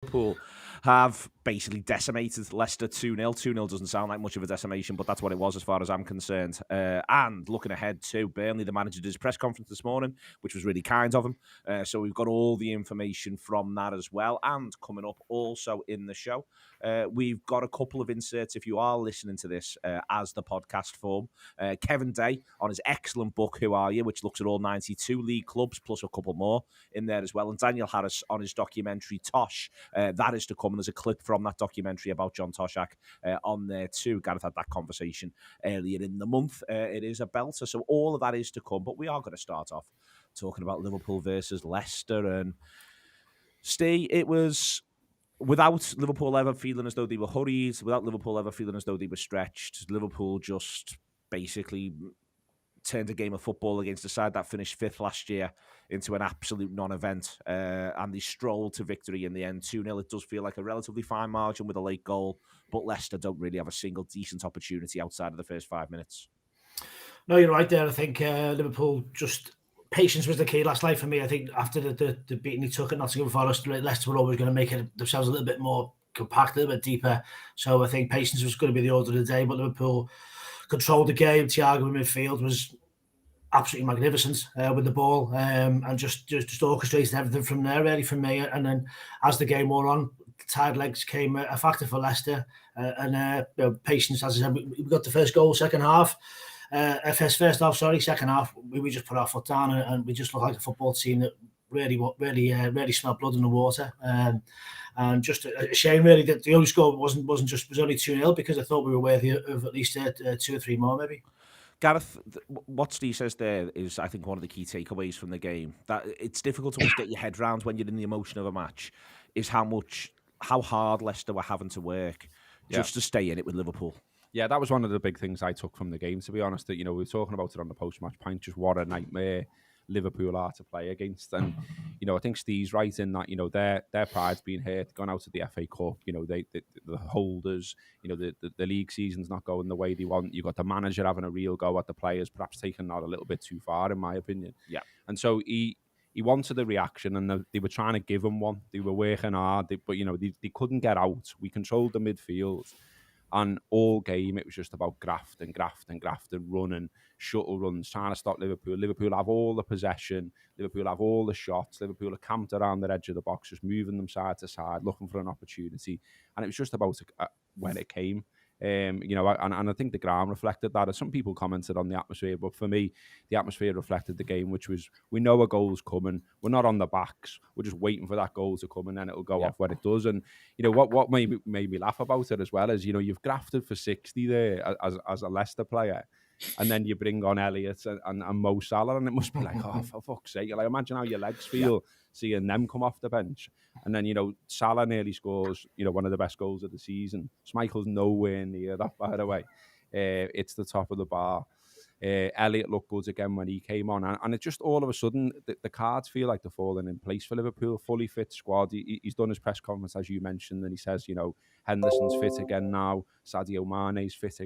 Liverpool have basically decimated Leicester 2-0. 2-0 doesn't sound like much of a decimation, but that's what it was as far as I'm concerned. And looking ahead to Burnley, the manager did his press conference this morning, which was really kind of him. So we've got all the information from that as well. And coming up also in the show, we've got a couple of inserts if you are listening to this as the podcast form. Kevin Day on his excellent book, Who Are You?, which looks at all 92 league clubs, plus a couple more in there as well. And Daniel Harris on his documentary, Tosh. That is to come, and there's a clip from that documentary about John Toshak on there too. Gareth had that conversation earlier in the month. It is a belter, so all of that is to come. But we are going to start off talking about Liverpool versus Leicester. And Steve, it was without Liverpool ever feeling as though they were hurried, without Liverpool ever feeling as though they were stretched. Liverpool just basically turned a game of football against a side that finished fifth last year into an absolute non-event, and they strolled to victory in the end, 2-0. It does feel like a relatively fine margin with a late goal, but Leicester don't really have a single decent opportunity outside of the first 5 minutes. No, you're right there. I think Liverpool just... Patience was the key last night for me. I think after the beating he took at Nottingham Forest, Leicester were always going to make it themselves a little bit more compact, a little bit deeper. So I think patience was going to be the order of the day, but Liverpool controlled the game. Thiago in midfield was absolutely magnificent with the ball, and just orchestrated everything from there, really, from me. And then as the game wore on, tired legs came a factor for Leicester, and patience, as I said, we got the first goal second half. First half, second half, we just put our foot down and we just looked like a football team that really smelled blood in the water. And just a shame, really, that the only score was only 2-0, because I thought we were worthy of at least 2 or 3 more, maybe. Gareth, what Steve says there is, I think, one of the key takeaways from the game. That it's difficult to always get your head round when you're in the emotion of a match, is how hard Leicester were having to work just to stay in it with Liverpool. Yeah, that was one of the big things I took from the game, to be honest. That, we were talking about it on the post-match pint, just what a nightmare Liverpool are to play against. And, I think Steve's right in that, their pride's been hurt, gone out of the FA Cup, the holders, the league season's not going the way they want. You've got the manager having a real go at the players, perhaps taking that a little bit too far, in my opinion. Yeah. And so he wanted a reaction, and they were trying to give him one. They were working hard, but, they couldn't get out. We controlled the midfield. And all game, it was just about graft and running, shuttle runs, trying to stop Liverpool. Liverpool have all the possession. Liverpool have all the shots. Liverpool are camped around the edge of the box, just moving them side to side, looking for an opportunity. And it was just about when it came. And I think the ground reflected that. As some people commented on the atmosphere, but for me, the atmosphere reflected the game, which was, we know a goal's coming. We're not on the backs. We're just waiting for that goal to come, and then it'll go off when it does. And what made me laugh about it as well is, you've grafted for 60 there as a Leicester player, and then you bring on Elliott and Mo Salah, and it must be like, oh, for fuck's sake! Like, imagine how your legs feel seeing them come off the bench. And then, Salah nearly scores, one of the best goals of the season. Schmeichel's nowhere near that, by the way. It's the top of the bar. Elliott looked good again when he came on. And it just, all of a sudden, the cards feel like they're falling in place for Liverpool. Fully fit squad. He's done his press conference, as you mentioned, and he says, Henderson's fit again now. Sadio Mane's fit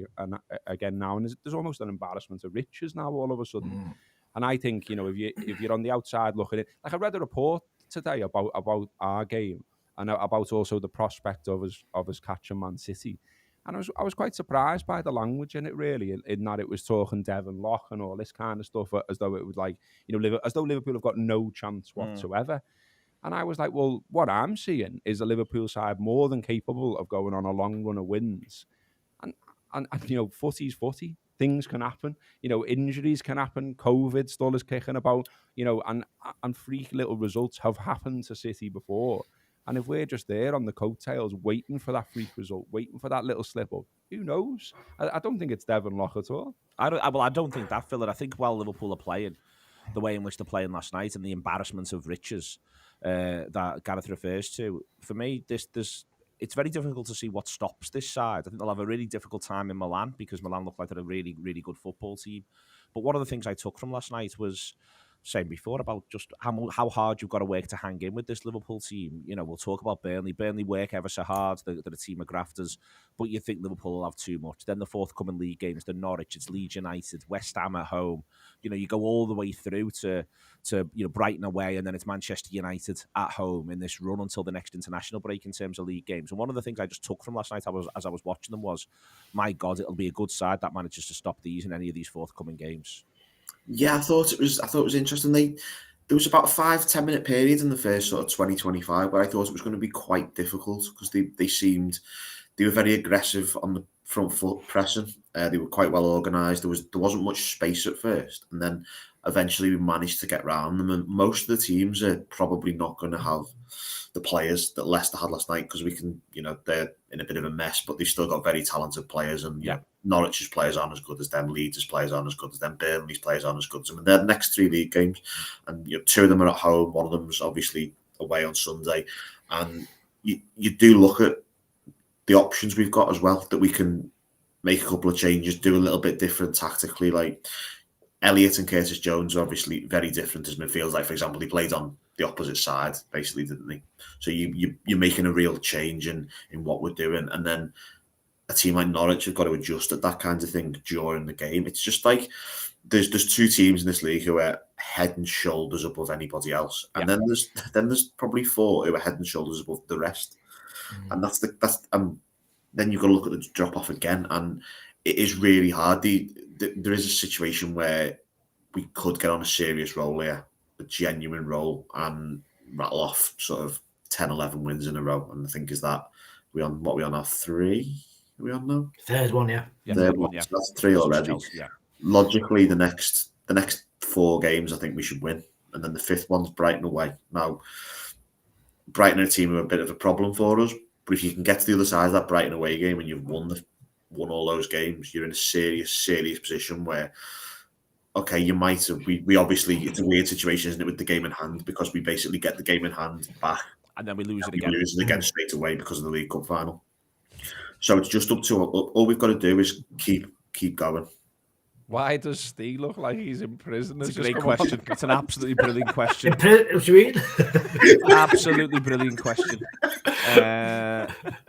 again now. And there's almost an embarrassment of riches now, all of a sudden. And I think, if you're on the outside looking at it, like, I read a report today about our game and about also the prospect of us catching Man City. And I was quite surprised by the language in it, really, in that it was talking Devon Lock and all this kind of stuff, as though it was like, as though Liverpool have got no chance whatsoever. And I was like, well, what I'm seeing is a Liverpool side more than capable of going on a long run of wins. And footy's footy. Things can happen, injuries can happen, COVID still is kicking about, and freak little results have happened to City before. And if we're just there on the coattails waiting for that freak result, waiting for that little slip up, who knows? I don't think it's Devon Lock at all. I don't think that, Phil. I think while Liverpool are playing the way in which they're playing last night and the embarrassment of riches that Gareth refers to, for me, it's very difficult to see what stops this side. I think they'll have a really difficult time in Milan, because Milan look like they're a really, really good football team. But one of the things I took from last night was saying before about just how hard you've got to work to hang in with this Liverpool team. You know, we'll talk about Burnley. Burnley work ever so hard. They're a team of grafters, but you think Liverpool will have too much. Then the forthcoming league games, the Norwich, it's Leeds United, West Ham at home. You know, you go all the way through to Brighton away, and then it's Manchester United at home in this run until the next international break in terms of league games. And one of the things I just took from last night as I was watching them was, my God, it'll be a good side that manages to stop these in any of these forthcoming games. Yeah, I thought it was interesting. There was about a 5-10 minute period in the first sort of 20-25 where I thought it was going to be quite difficult because they were very aggressive on the front foot pressing. They were quite well organised. There wasn't much space at first, and then eventually we managed to get round them. And most of the teams are probably not going to have the players that Leicester had last night because they're in a bit of a mess, but they've still got very talented players. And Norwich's players aren't as good as them. Leeds' players aren't as good as them. Burnley's players aren't as good as them. And they're the next 3 league games, and 2 of them are at home. One of them's obviously away on Sunday, and you do look at the options we've got as well, that we can make a couple of changes, do a little bit different tactically. Like Elliott and Curtis Jones are obviously very different as midfielders. Like, for example, he played on the opposite side, basically, didn't he? So you're making a real change in what we're doing. And then a team like Norwich have got to adjust at that kind of thing during the game. It's just like there's 2 teams in this league who are head and shoulders above anybody else. And then there's probably 4 who are head and shoulders above the rest. And then you've got to look at the drop off again, and it is really hard. There is a situation where we could get on a serious roll here, a genuine roll, and rattle off sort of 10-11 wins in a row. And I think we on now 3? Are we on now? Third one, yeah. Third one, yeah. So that's 3 already. Yeah. Logically, the next 4 games, I think we should win, and then the 5th one's Brighton away. Now, Brighton are a team who are a bit of a problem for us, but if you can get to the other side of that Brighton away game and you've won all those games, you're in a serious position where, okay, you might have. We obviously, it's a weird situation, isn't it, with the game in hand, because we basically get the game in hand back, and then we lose it again. We lose it again straight away because of the League Cup final. So it's just up to all we've got to do is keep going. Why does Steve look like he's in prison? It's a great question. It's an absolutely brilliant question. What do you mean? Absolutely brilliant question.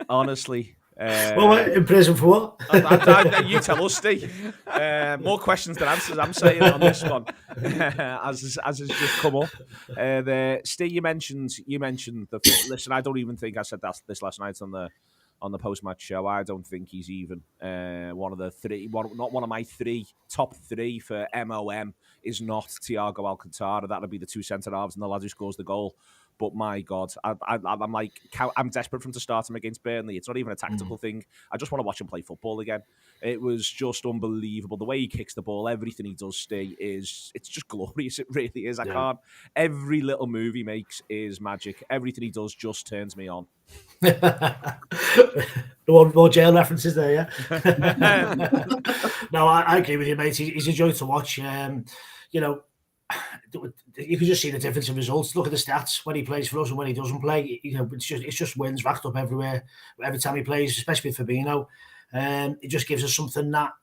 Honestly. In prison for what? You tell us, Steve. More questions than answers, I'm saying, on this one, as has just come up. Steve, you mentioned listen, I don't even think I said this last night on the post-match show. I don't think he's even one of the 3. Not one of my 3 top 3 for MOM is not Thiago Alcantara. That'll be the 2 centre halves and the lad who scores the goal. But my God, I'm desperate for him to start him against Burnley. It's not even a tactical thing. I just want to watch him play football again. It was just unbelievable. The way he kicks the ball, everything he does, it's just glorious. It really is. Every little move he makes is magic. Everything he does just turns me on. More jail references there, yeah. No, I agree with you, mate. He's a joy to watch. You can just see the difference in results. Look at the stats when he plays for us and when he doesn't play. It's just wins racked up everywhere. Every time he plays, especially with Fabinho, it just gives us something that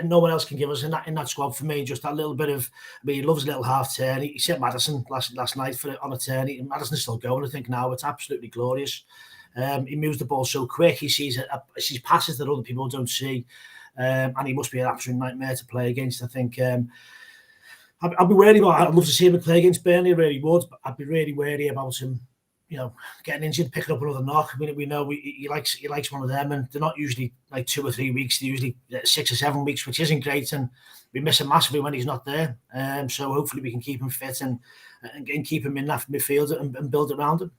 no one else can give us in that squad. For me, just that little bit of. He loves a little half turn. He set Maddison last night on a turn. Maddison's still going. I think now it's absolutely glorious. He moves the ball so quick. He sees passes that other people don't see, and he must be an absolute nightmare to play against. I think. I'd be wary about. I'd love to see him play against Burnley. I really would. But I'd be really wary about him. Getting injured, picking up another knock. I mean, we know he likes one of them, and they're not usually like 2 or 3 weeks. They're usually 6 or 7 weeks, which isn't great, and we miss him massively when he's not there. So hopefully we can keep him fit and keep him in that midfield and build around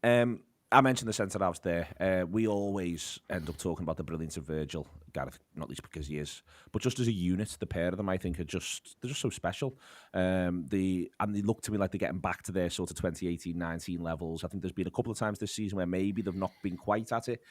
him. I mentioned the centre halves there. We always end up talking about the brilliance of Virgil, Gareth, not least because he is, but just as a unit, the pair of them, I think, they're just so special. They look to me like they're getting back to their sort of 2018-19 levels. I think there's been a couple of times this season where maybe they've not been quite at it.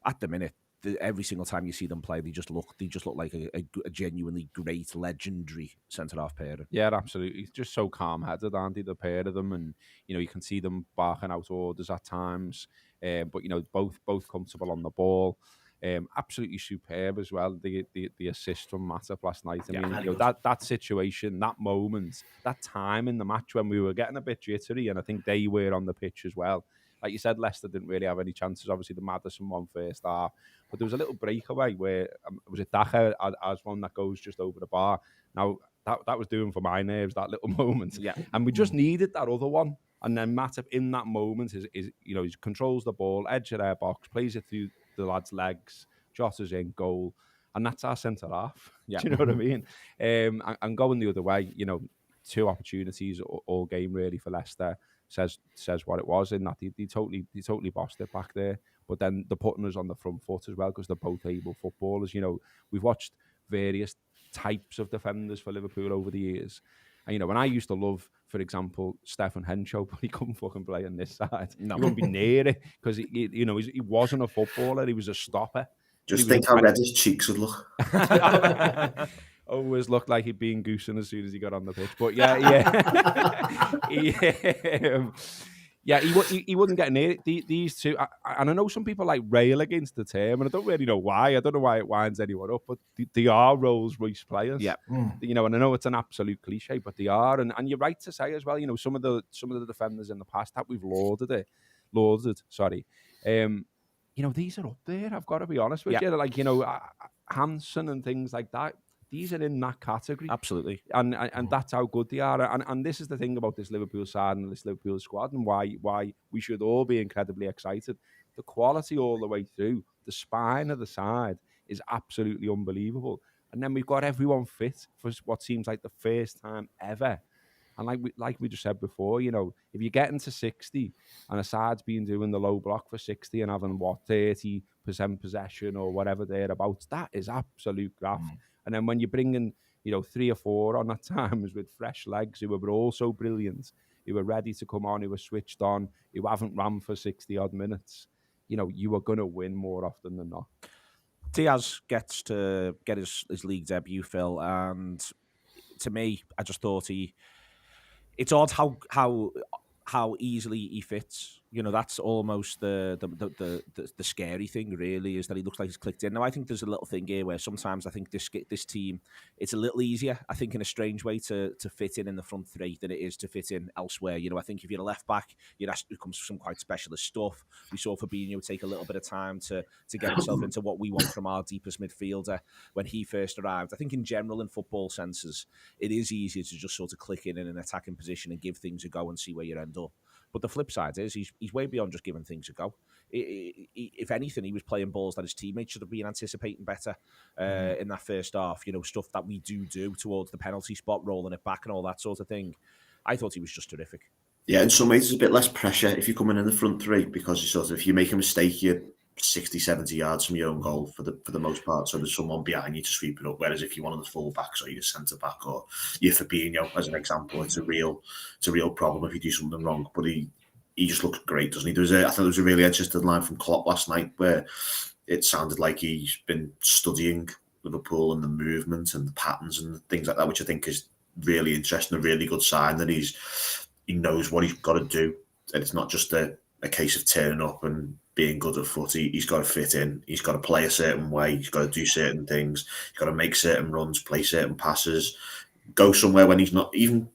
At the minute, every single time you see them play, they just look like a genuinely great, legendary centre half pair. Yeah, absolutely. Just so calm-headed, aren't they, the pair of them, and you can see them barking out orders at times. But both comfortable on the ball. Absolutely superb as well. The assist from Matip last night. I mean, very you know, good. that situation, that moment, that time in the match when we were getting a bit jittery, and I think they were on the pitch as well. Like you said, Leicester didn't really have any chances. Obviously, the Maddison one first half, but there was a little breakaway where was it Daka as one that goes just over the bar. Now that was doing for my nerves, that little moment. Yeah. And we just needed that other one. And then Matip in that moment is you know, he controls the ball, edge of their box, plays it through the lad's legs, Jota's in goal, and that's our centre half. Yeah. Do you know what I mean? And going the other way, you know, 2 opportunities all game really for Leicester says what it was in that they totally bossed it back there. But then they're putting us on the front foot as well because they're both able footballers. You know, we've watched various types of defenders for Liverpool over the years. And, you know, when I used to love, for example, Stefan Henshaw, but he couldn't fucking play on this side. No. He wouldn't be near it because, you know, he wasn't a footballer. He was a stopper. Just think how red his cheeks would look. Always looked like he'd been goosing as soon as he got on the pitch. But yeah, he wouldn't get near it. These two, and I know some people like rail against the term, and I don't really know why. I don't know why it winds anyone up, but they are Rolls Royce players. Yeah. You know, and I know it's an absolute cliche, but they are, and you're right to say as well. You know, some of the defenders in the past that we've lauded. Sorry. You know, these are up there. I've got to be honest with you. Like, you know, Hansen and things like that. These are in that category. Absolutely. And that's how good they are. And this is the thing about this Liverpool side and this Liverpool squad and why we should all be incredibly excited. The quality all the way through, the spine of the side is absolutely unbelievable. And then we've got everyone fit for what seems like the first time ever. And like we just said before, you know, if you get into 60 and a side's been doing the low block for 60 and having, 30% possession or whatever thereabouts, that is absolute graft. And then when you bring in, you know, 3 or 4 on that times with fresh legs who were also brilliant, who were ready to come on, who were switched on, who haven't run for 60-odd minutes, you know, you are going to win more often than not. Diaz gets to get his league debut, Phil, and to me, I just thought it's odd how easily he fits. You know, that's almost the scary thing, really, is that he looks like he's clicked in. Now, I think there's a little thing here where sometimes I think this team, it's a little easier, I think, in a strange way to fit in the front three than it is to fit in elsewhere. You know, I think if you're a left back, you'd ask to come some quite specialist stuff. We saw Fabinho take a little bit of time to get himself into what we want from our deepest midfielder when he first arrived. I think in general, in football senses, it is easier to just sort of click in an attacking position and give things a go and see where you end up. But the flip side is he's way beyond just giving things a go. If anything, he was playing balls that his teammates should have been anticipating better in that first half. You know, stuff that we do towards the penalty spot, rolling it back and all that sort of thing. I thought he was just terrific. Yeah, in some ways, there's a bit less pressure if you're coming in the front three because you sort of, if you make a mistake, you're 60, 70 yards from your own goal for the most part. So there's someone behind you to sweep it up. Whereas if you're one of the full backs or you're centre back or you're Fabinho, as an example, it's a real problem if you do something wrong. But he just looks great, doesn't he? I thought there was a really interesting line from Klopp last night where it sounded like he's been studying Liverpool and the movement and the patterns and things like that, which I think is really interesting, a really good sign that he knows what he's got to do. And it's not just a case of turning up and being good at foot. He's got to fit in. He's got to play a certain way. He's got to do certain things. He's got to make certain runs, play certain passes, go somewhere when he's not, even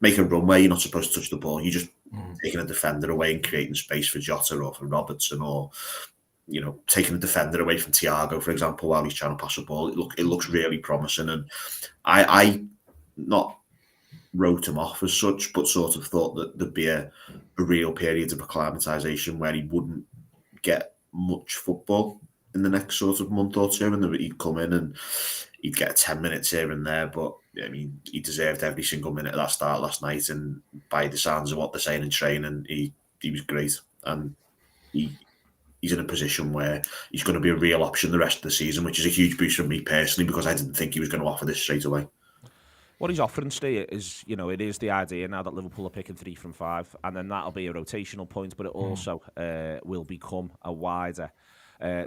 make a run where you're not supposed to touch the ball. You're just taking a defender away and creating space for Jota or for Robertson, or, you know, taking a defender away from TAW, for example, while he's trying to pass the ball. It looks really promising. And I not wrote him off as such, but sort of thought that there'd be a real period of acclimatisation where he wouldn't get much football in the next sort of month or two, and then he'd come in and he'd get 10 minutes here and there. But I mean, he deserved every single minute of that start last night, and by the sounds of what they're saying in training, he was great, and he's in a position where he's going to be a real option the rest of the season, which is a huge boost for me personally, because I didn't think he was going to offer this straight away. What he's offering, Steve, is, you know, it is the idea now that Liverpool are picking 3 from 5, and then that'll be a rotational point, but it also will become a wider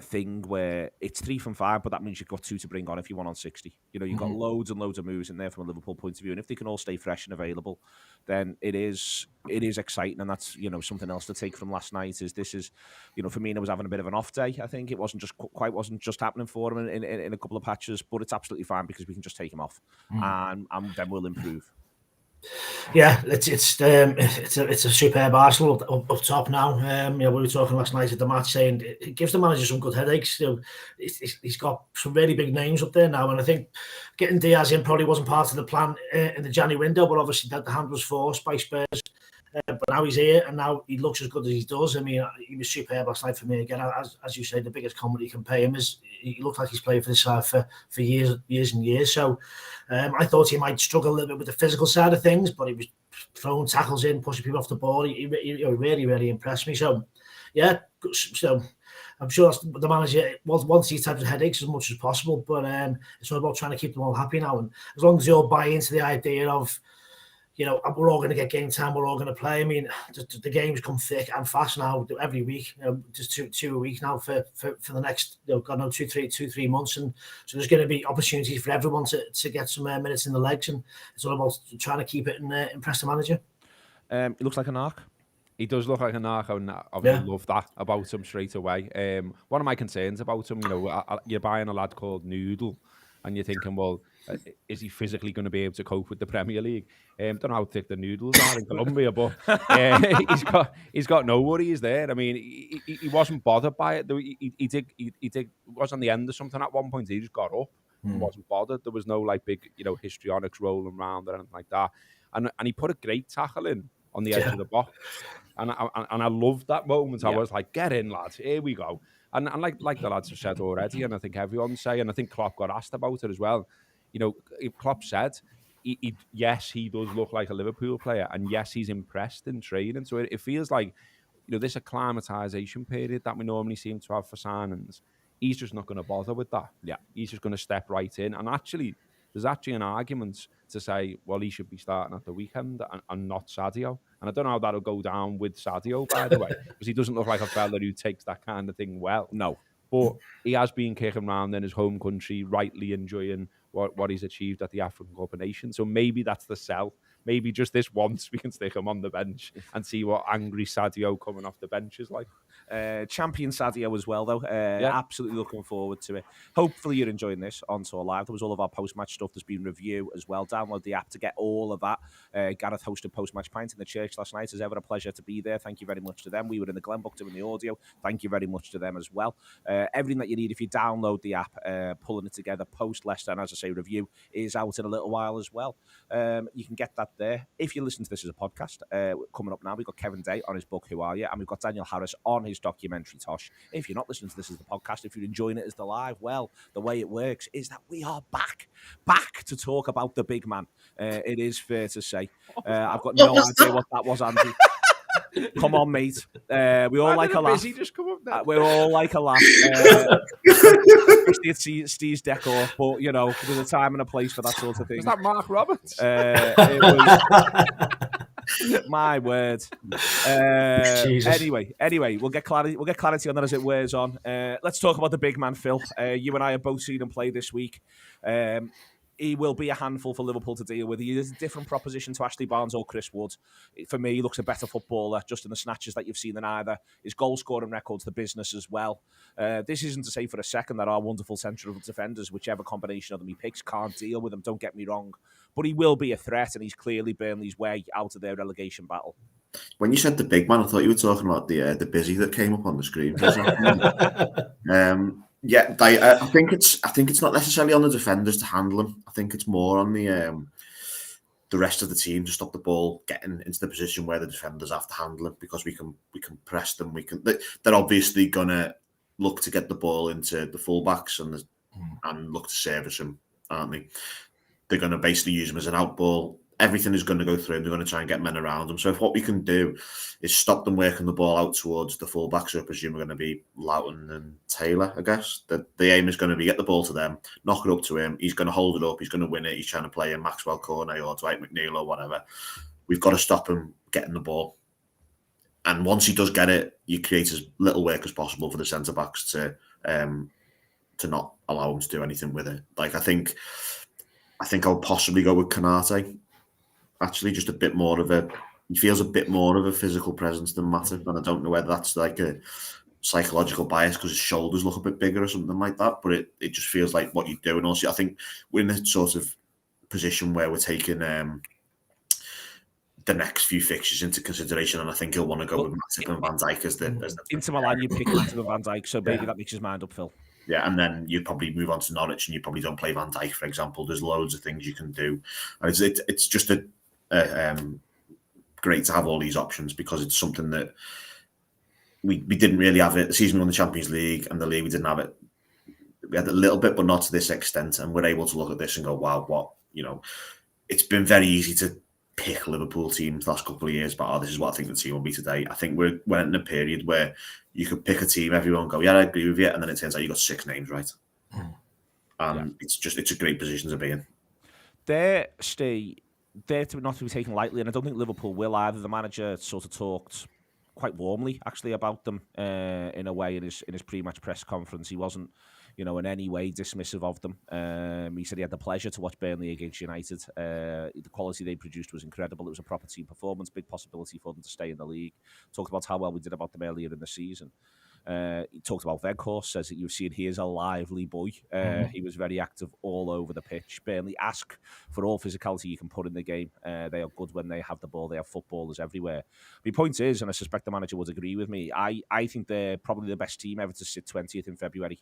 thing where it's 3 from 5, but that means you've got 2 to bring on if you want on 60. You know, you've got loads and loads of moves in there from a Liverpool point of view, and if they can all stay fresh and available, then it is exciting, and that's, you know, something else to take from last night. This is, you know, Firmino was having a bit of an off day. I think it wasn't just happening for him in a couple of patches, but it's absolutely fine because we can just take him off, and then we'll improve. Yeah, it's a superb Arsenal up top now. We were talking last night at the match, saying it gives the manager some good headaches. You know, he's got some really big names up there now, and I think getting Diaz in probably wasn't part of the plan in the January window, but obviously that the hand was forced by Spurs. But now he's here, and now he looks as good as he does. I mean, he was superb last night for me again. As you say, the biggest compliment you can pay him is he looked like he's played for this side for years and years. So I thought he might struggle a little bit with the physical side of things, but he was throwing tackles in, pushing people off the ball. He really, really impressed me. So, yeah, so I'm sure the manager wants these types of headaches as much as possible, but it's all about trying to keep them all happy now. And as long as they all buy into the idea of, you know, we're all going to get game time, we're all going to play. I mean, the games come thick and fast now every week. You know, just two a week now for the next, you know, God knows, 2-3 months, and so there's going to be opportunities for everyone to get some minutes in the legs, and it's all about trying to keep it and impress the manager. He looks like an arc. He does look like a narco, and I love that about him straight away. One of my concerns about him, you know, you're buying a lad called Noodle, and you're thinking, well, is he physically going to be able to cope with the Premier League? Don't know how thick the noodles are in Colombia, but he's got no worries there. I mean, he wasn't bothered by it. He was on the end of something at one point. He just got up and wasn't bothered. There was no like big, you know, histrionics rolling around or anything like that. And he put a great tackle in on the edge of the box, and I loved that moment. I was like, get in, lads, here we go. And like the lads have said already, and I think everyone's saying, and I think Klopp got asked about it as well. You know, Klopp said, yes, he does look like a Liverpool player, and yes, he's impressed in training. So it feels like, you know, this acclimatization period that we normally seem to have for signings, he's just not going to bother with that. Yeah, he's just going to step right in. And actually, there's actually an argument to say, well, he should be starting at the weekend and not Sadio. And I don't know how that'll go down with Sadio, by the way, because he doesn't look like a fella who takes that kind of thing well. No. But he has been kicking around in his home country, rightly enjoying what he's achieved at the African Cup of Nations. So maybe that's the sell. Maybe just this once we can stick him on the bench and see what angry Sadio coming off the bench is like. Champion Sadio as well, though. Absolutely looking forward to it. Hopefully you're enjoying this on Tour Live. There was all of our post-match stuff. There's been review as well. Download the app to get all of that. Gareth hosted post-match pint in the church last night. It's ever a pleasure to be there. Thank you very much to them. We were in the Glenbook doing the audio. Thank you very much to them as well. Everything that you need if you download the app, pulling it together post-Leicester, and as I say, review is out in a little while as well. You can get that there. If you listen to this as a podcast, coming up now, we've got Kevin Day on his book, Who Are You? And we've got Daniel Harris on his documentary, Tosh. If you're not listening to this as the podcast, if you're enjoying it as the live, well, the way it works is that we are back to talk about the big man. It is fair to say. I've got no idea what that was, Andy. Come on, mate. We all like a laugh. Just come up there. We're all like a laugh. Especially at Steve's decor, but you know, there's a time and a place for that sort of thing. Is that Mark Roberts? It was my word. Anyway, we'll get clarity on that as it wears on. Let's talk about the big man, Phil. You and I have both seen him play this week. He will be a handful for Liverpool to deal with. He is a different proposition to Ashley Barnes or Chris Wood. For me, he looks a better footballer just in the snatches that you've seen than either. His goal-scoring record's the business as well. This isn't to say for a second that our wonderful central defenders, whichever combination of them he picks, can't deal with him. Don't get me wrong. But he will be a threat, and he's clearly Burnley's way out of their relegation battle. When you said the big man, I thought you were talking about the busy that came up on the screen. Yeah, I think it's not necessarily on the defenders to handle him. I think it's more on the rest of the team to stop the ball getting into the position where the defenders have to handle it, because we can press them. They're obviously gonna look to get the ball into the fullbacks and look to service him, aren't they? They're gonna basically use him as an out ball. Everything is going to go through him. They're going to try and get men around them. So if what we can do is stop them working the ball out towards the fullbacks, I presume we're going to be Loughton and Taylor, I guess. The aim is going to be get the ball to them, knock it up to him. He's going to hold it up. He's going to win it. He's trying to play in Maxwell Cornet or Dwight McNeil or whatever. We've got to stop him getting the ball. And once he does get it, you create as little work as possible for the centre backs to not allow him to do anything with it. Like I think I'll possibly go with Konate. Actually, just a bit more of he feels a bit more of a physical presence than Matip, and I don't know whether that's like a psychological bias because his shoulders look a bit bigger or something like that. But it just feels like what you do. And also, I think we're in a sort of position where we're taking the next few fixtures into consideration, and I think he'll want to go with Matip and Van Dijk as the Into Milan, you pick Matip and Van Dijk, so maybe that makes his mind up, Phil. Yeah, and then you probably move on to Norwich, and you probably don't play Van Dijk, for example. There's loads of things you can do, and it's just great to have all these options because it's something that we didn't really have it. The season we won the Champions League and the league, we didn't have it. We had a little bit, but not to this extent, and we're able to look at this and go, wow, what, it's been very easy to pick Liverpool teams the last couple of years, but this is what I think the team will be today. I think we're in a period where you could pick a team, everyone go, yeah, I agree with you, and then it turns out you got 6 names right. It's a great position to be in. They're not to be taken lightly, and I don't think Liverpool will either. The manager sort of talked quite warmly, actually, about them in a way in his pre-match press conference. He wasn't, in any way dismissive of them. He said he had the pleasure to watch Burnley against United. The quality they produced was incredible. It was a proper team performance, big possibility for them to stay in the league. Talked about how well we did about them earlier in the season. He talked about Weghorst, says that you've seen he is a lively boy. He was very active all over the pitch. Burnley ask for all physicality you can put in the game. They are good when they have the ball. They have footballers everywhere. My point is, and I suspect the manager would agree with me, I think they're probably the best team ever to sit 20th in February.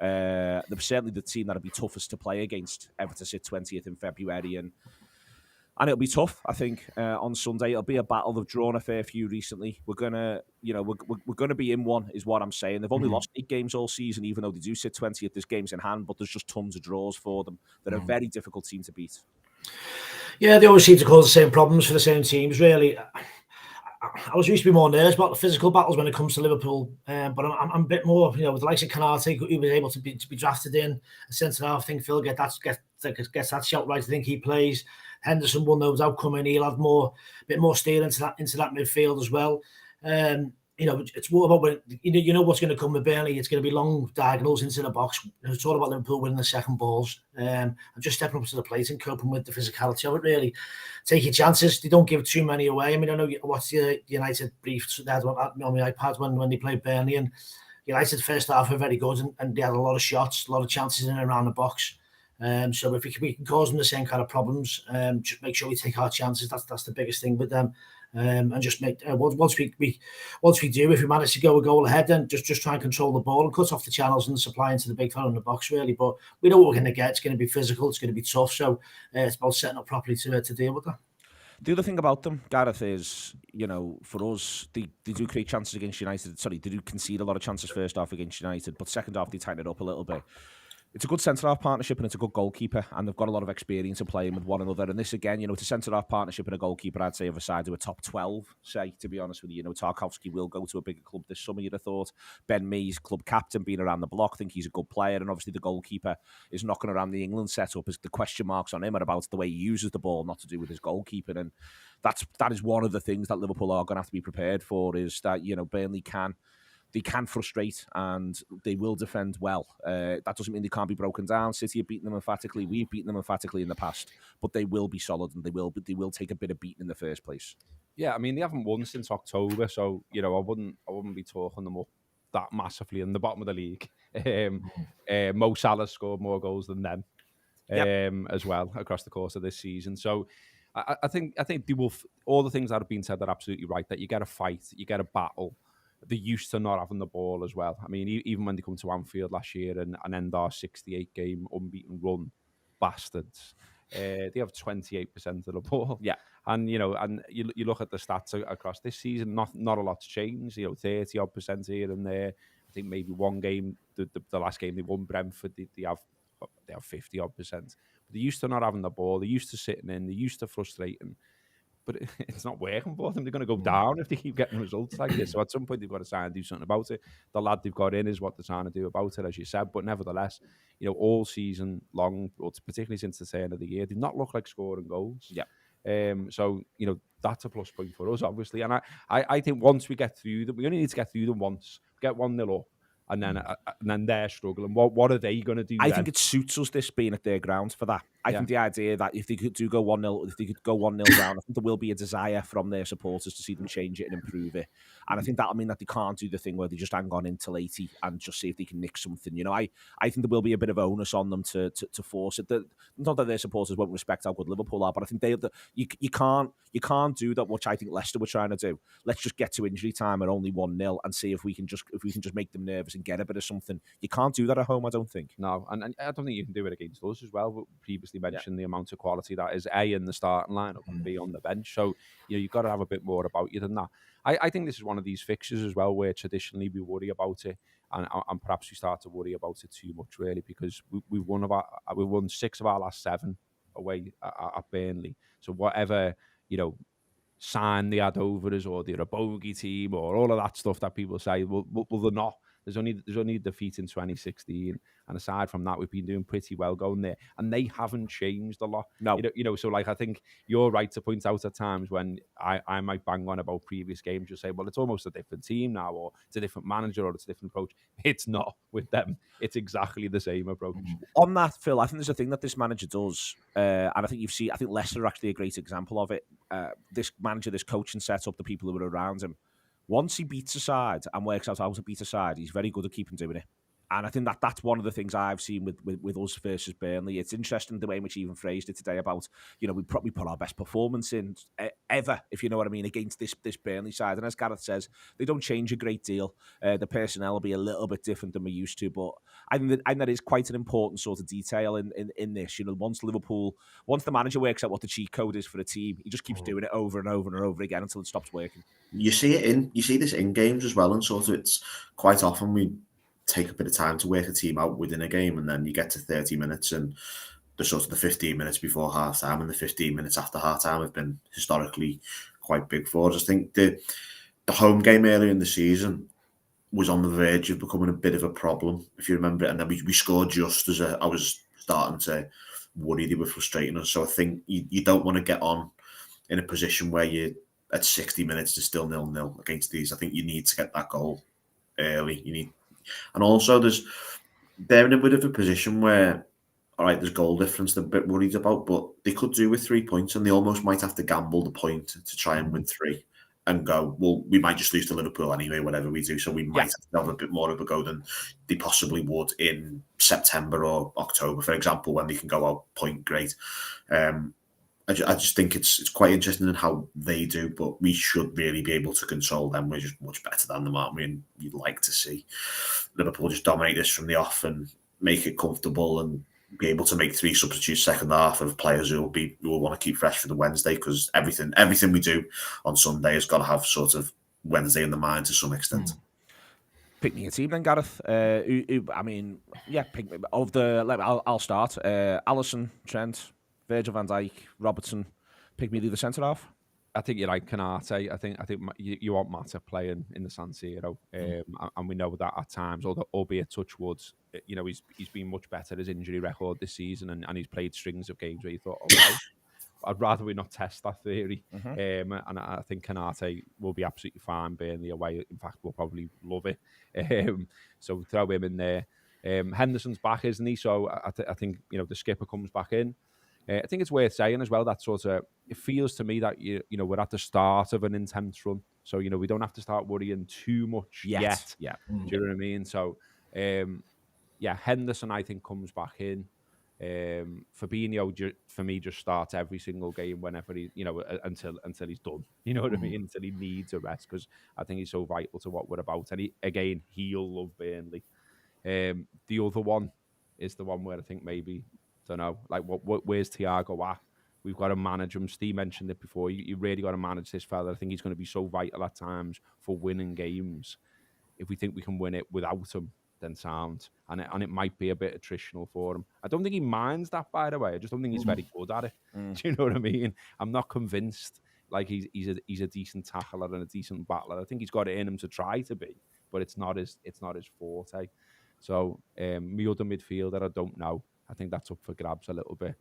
They're certainly the team that'll be toughest to play against ever to sit 20th in February, and it'll be tough. I think on Sunday it'll be a battle. They've drawn a fair few recently. We're gonna be in one, is what I'm saying. They've only lost 8 games all season, even though they do sit 20th. There's games in hand, but there's just tons of draws for them. They're a very difficult team to beat. Yeah, they always seem to cause the same problems for the same teams, really. I was used to be more nervous about the physical battles when it comes to Liverpool, but I'm a bit more, with the likes of Konate, who was able to be drafted in a centre half. I think Phil gets that shout right. I think he plays. Henderson will no doubt come in. He'll have a bit more steer into that midfield as well. It's more about when what's going to come with Burnley. It's going to be long diagonals into the box. It's all about Liverpool winning the second balls and just stepping up to the plate and coping with the physicality of it. Really, take your chances. They don't give too many away. I mean, I know what's the United brief they had on my iPad when they played Burnley, and United first half were very good and they had a lot of shots, a lot of chances in and around the box. So if we can cause them the same kind of problems, just make sure we take our chances. That's the biggest thing with them. And just make once we do, if we manage to go a goal ahead, then just try and control the ball and cut off the channels and supply into the big fella in the box, really. But we know what we're going to get. It's going to be physical. It's going to be tough. So it's about setting up properly to deal with that. The other thing about them, Gareth, is, for us, they do create chances against United. Sorry, they do concede a lot of chances first half against United, but second half they tighten it up a little bit. It's a good centre-half partnership and it's a good goalkeeper, and they've got a lot of experience of playing with one another. And this, again, it's a centre-half partnership and a goalkeeper, I'd say, of a side who are top 12, say, to be honest with you. Tarkowski will go to a bigger club this summer, you'd have thought. Ben Mee's club captain, being around the block, I think he's a good player. And obviously the goalkeeper is knocking around the England setup, as the question marks on him are about the way he uses the ball, not to do with his goalkeeping. And that is one of the things that Liverpool are going to have to be prepared for, is that, Burnley can frustrate and they will defend well. That doesn't mean they can't be broken down. City have beaten them emphatically. We've beaten them emphatically in the past, but they will be solid and they will take a bit of beating in the first place. Yeah, I mean, they haven't won since October, so I wouldn't be talking them up that massively in the bottom of the league. Mo Salah scored more goals than them as well across the course of this season. So I think they will. All the things that have been said are absolutely right. That you get a fight, you get a battle. They're used to not having the ball as well. I mean, even when they come to Anfield last year and end our 68-game unbeaten run, bastards, they have 28% of the ball. Yeah. And, and you look at the stats across this season, not a lot's changed, 30-odd% here and there. I think maybe one game, the last game they won, Brentford, they have 50-odd%. But they're used to not having the ball. They're used to sitting in. They're used to frustrating. But it's not working for them. They're going to go down if they keep getting results like this. So at some point, they've got to try and do something about it. The lad they've got in is what they're trying to do about it, as you said. But nevertheless, all season long, particularly since the turn of the year, they've not looked like scoring goals. Yeah. So, that's a plus point for us, obviously. And I think once we get through them, we only need to get through them once, get 1-0 up, and then they're struggling. What are they going to do? I think it suits us, this being at their ground, for that. I think the idea that if they could go 1-0, if they could go 1-0 down, I think there will be a desire from their supporters to see them change it and improve it. And I think that'll mean that they can't do the thing where they just hang on until 80 and just see if they can nick something. You know, I think there will be a bit of onus on them to force it. Not that their supporters won't respect how good Liverpool are, but I think you can't do that, which I think Leicester were trying to do. Let's just get to injury time at only 1-0 and see if we can just make them nervous and get a bit of something. You can't do that at home, I don't think. No, and I don't think you can do it against us as well. But previously mentioned the amount of quality that is A, in the starting lineup and B, on the bench. So you've got to have a bit more about you than that. I think this is one of these fixtures as well where traditionally we worry about it, and perhaps we start to worry about it too much, really, because we won 6 of our last 7 away at Burnley. So whatever sign they had over us, or they're a bogey team, or all of that stuff that people say, well they're not. There's only a defeat in 2016, and aside from that, we've been doing pretty well going there, and they haven't changed a lot. No, So like, I think you're right to point out at times when I might bang on about previous games, you'll say, well, it's almost a different team now, or it's a different manager, or it's a different approach. It's not with them. It's exactly the same approach. On that, Phil, I think there's a thing that this manager does, and I think I think Leicester are actually a great example of it. This manager, this coaching setup, the people who are around him. Once he beats a side and works out how to beat a side, he's very good at keeping doing it. And I think that's one of the things I've seen with us versus Burnley. It's interesting the way in which he even phrased it today about, we probably put our best performance in ever, if you know what I mean, against this Burnley side. And as Gareth says, they don't change a great deal. The personnel will be a little bit different than we're used to, but I think that is quite an important sort of detail in this. Once the manager works out what the cheat code is for a team, he just keeps doing it over and over and over again until it stops working. You see this in games as well, and sort of it's quite often we take a bit of time to work a team out within a game, and then you get to 30 minutes and the sort of the 15 minutes before half time and the 15 minutes after half time have been historically quite big for us. I think the home game earlier in the season was on the verge of becoming a bit of a problem, if you remember it, and then we scored just as I was starting to worry they were frustrating us. So I think you don't want to get on in a position where you're at 60 minutes to still 0-0 against these. I think you need to get that goal early. And also they're in a bit of a position where, all right, there's goal difference they're a bit worried about, but they could do with 3 points, and they almost might have to gamble the point to try and win 3 and go, well, we might just lose to Liverpool anyway, whatever we do. So we might have a bit more of a go than they possibly would in September or October, for example, when they can go out point great. I just think it's quite interesting in how they do, but we should really be able to control them. We're just much better than them, aren't we? And you'd like to see Liverpool just dominate this from the off and make it comfortable and be able to make 3 substitutes second half of players who will want to keep fresh for the Wednesday, because everything we do on Sunday has got to have sort of Wednesday in the mind to some extent. Pick me a team then, Gareth. Pick me I'll start. Alisson, Trent, Virgil van Dijk, Robertson. Pick me the centre half. I think you're right, Canate. I think you want Mata playing in the San Siro, and we know that at times, albeit touch wood, he's been much better his injury record this season, and he's played strings of games where you thought, okay, I'd rather we not test that theory. And I think Canate will be absolutely fine Burnley away. In fact, we'll probably love it. So throw him in there. Henderson's back, isn't he? So I think the skipper comes back in. I think it's worth saying as well that sort of it feels to me that we're at the start of an intense run, so we don't have to start worrying too much yet. Yeah, do you know what I mean? So Henderson I think comes back in. Fabinho for me just starts every single game whenever he until he's done. You know what I mean? Until he needs a rest, because I think he's so vital to what we're about. And he'll love Burnley. The other one is the one where I think maybe. Don't know, like where's Thiago at? We've got to manage him. Steve mentioned it before. You really got to manage this fella. I think he's going to be so vital at times for winning games. If we think we can win it without him, then sound. And it might be a bit attritional for him. I don't think he minds that, by the way. I just don't think he's very good at it. Do you know what I mean? I'm not convinced. Like he's a decent tackler and a decent battler. I think he's got it in him to try to be, but it's not his forte. So my other midfielder, I don't know. I think that's up for grabs a little bit.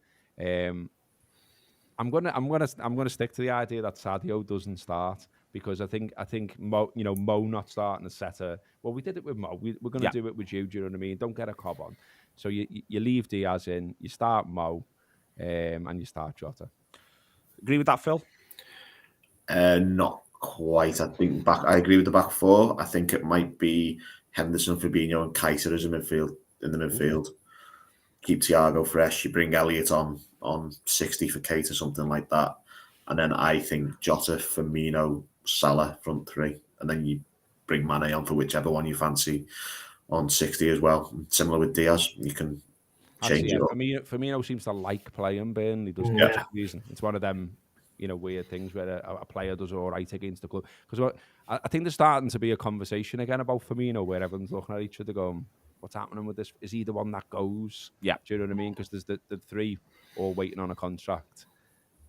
I'm gonna stick to the idea that Sadio doesn't start, because I think Mo, Mo not starting the setter. Well, we did it with Mo. We're gonna do it with you. Do you know what I mean? Don't get a cob on. So you leave Diaz in, you start Mo, and you start Jota. Agree with that, Phil? Not quite. I agree with the back four. I think it might be Henderson, Fabinho, and Kaiser as in the midfield. Keep Thiago fresh. You bring Elliott on 60 for Kate or something like that, and then I think Jota, Firmino, Salah front three, and then you bring Mane on for whichever one you fancy on 60 as well. Similar with Diaz, you can change it up. Firmino seems to like playing Burnley, doesn't he? Yeah. It's one of them, weird things where a player does all right against the club. Because I think there's starting to be a conversation again about Firmino, where everyone's looking at each other going, what's happening with this? Is he the one that goes? Yeah. Do you know what I mean? Because there's the three all waiting on a contract.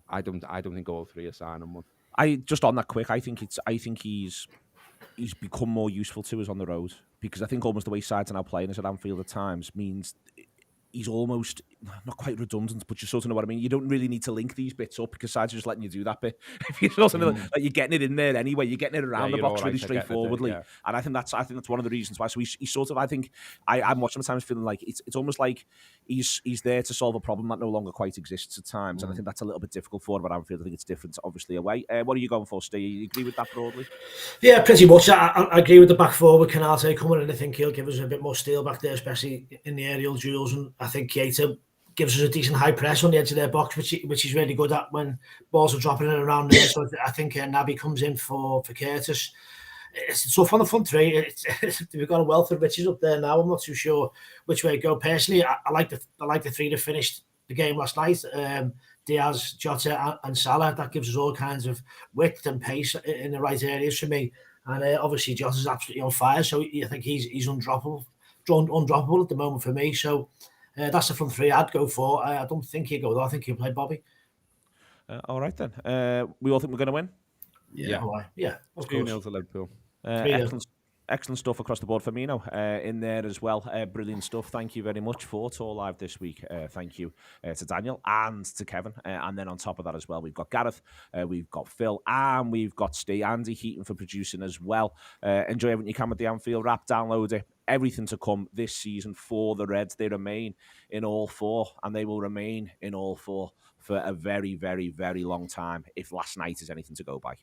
I don't think all three are signing one. I just on that quick. I think he's become more useful to us on the road, because I think almost the way sides are now playing us at Anfield at times means he's almost not quite redundant, but you sort of know what I mean. You don't really need to link these bits up, because sides are just letting you do that bit. If you sort of know, like you're getting it in there anyway, you're getting it around the box really straightforwardly. And I think that's one of the reasons why. So he's sort of, I think I'm watching the times feeling like it's almost like he's there to solve a problem that no longer quite exists at times. And I think that's a little bit difficult for him at Anfield. I think it's different, obviously, away. What are you going for, Steve? You agree with that broadly? Yeah, pretty much. I agree with the back four with Canate coming in. I think he'll give us a bit more steel back there, especially in the aerial duels. And I think Keita gives us a decent high press on the edge of their box, which he's really good at when balls are dropping in around there. So I think Naby comes in for Curtis. It's tough on the front three. We've got a wealth of riches up there now. I'm not too sure which way to go. Personally, I like the three that finished the game last night. Diaz, Jota, and Salah. That gives us all kinds of width and pace in the right areas for me. And obviously, Jota's absolutely on fire. So I think he's undroppable at the moment for me. So that's the front three I'd go for. I don't think he'll go though. I think he'll play Bobby. All right then. We all think we're going to win. Yeah. Of course. 2-0 to Liverpool. Excellent stuff across the board. Firmino in there as well. Brilliant stuff. Thank you very much for TAW Live this week. Thank you to Daniel and to Kevin. And then on top of that as well, we've got Gareth, we've got Phil, and we've got Steve, Andy Heaton for producing as well. Enjoy everything you can with the Anfield Wrap. Download it. Everything to come this season for the Reds. They remain in all four, and they will remain in all four for a very, very, very long time, if last night is anything to go by.